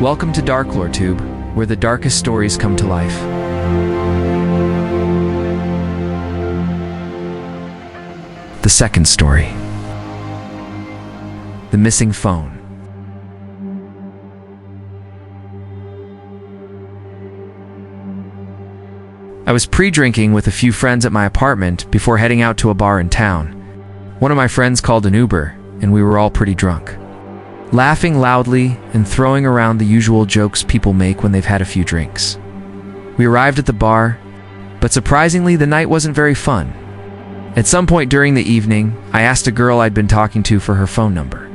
Welcome to DarkLoreTube, where the darkest stories come to life. The second story. The missing phone. I was pre-drinking with a few friends at my apartment before heading out to a bar in town. One of my friends called an Uber, and we were all pretty drunk, laughing loudly and throwing around the usual jokes people make when they've had a few drinks. We arrived at the bar, but surprisingly, the night wasn't very fun. At some point during the evening, I asked a girl I'd been talking to for her phone number.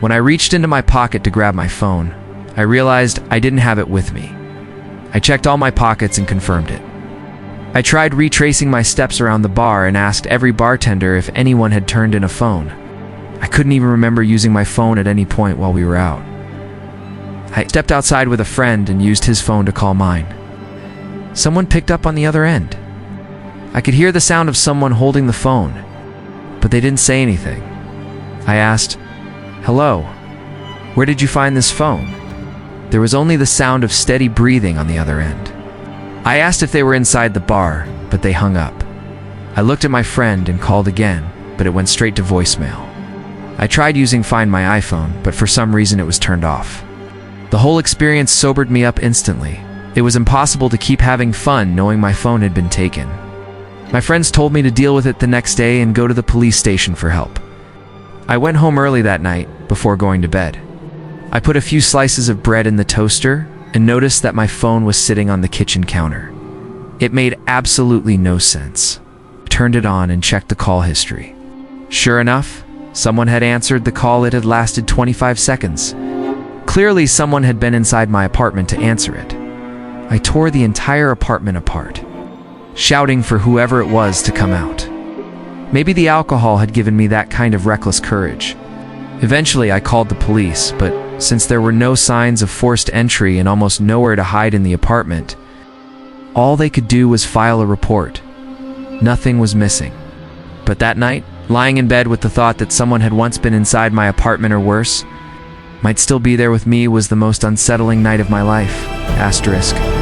When I reached into my pocket to grab my phone, I realized I didn't have it with me. I checked all my pockets and confirmed it. I tried retracing my steps around the bar and asked every bartender if anyone had turned in a phone. I couldn't even remember using my phone at any point while we were out. I stepped outside with a friend and used his phone to call mine. Someone picked up on the other end. I could hear the sound of someone holding the phone, but they didn't say anything. I asked, "Hello, where did you find this phone?" There was only the sound of steady breathing on the other end. I asked if they were inside the bar, but they hung up. I looked at my friend and called again, but it went straight to voicemail. I tried using Find My iPhone, but for some reason it was turned off. The whole experience sobered me up instantly. It was impossible to keep having fun knowing my phone had been taken. My friends told me to deal with it the next day and go to the police station for help. I went home early that night before going to bed. I put a few slices of bread in the toaster and noticed that my phone was sitting on the kitchen counter. It made absolutely no sense. I turned it on and checked the call history. Sure enough, someone had answered the call. It had lasted 25 seconds. Clearly, someone had been inside my apartment to answer it. I tore the entire apartment apart, shouting for whoever it was to come out. Maybe the alcohol had given me that kind of reckless courage. Eventually, I called the police, but since there were no signs of forced entry and almost nowhere to hide in the apartment, all they could do was file a report. Nothing was missing. But that night, lying in bed with the thought that someone had once been inside my apartment or worse, might still be there with me, was the most unsettling night of my life. ***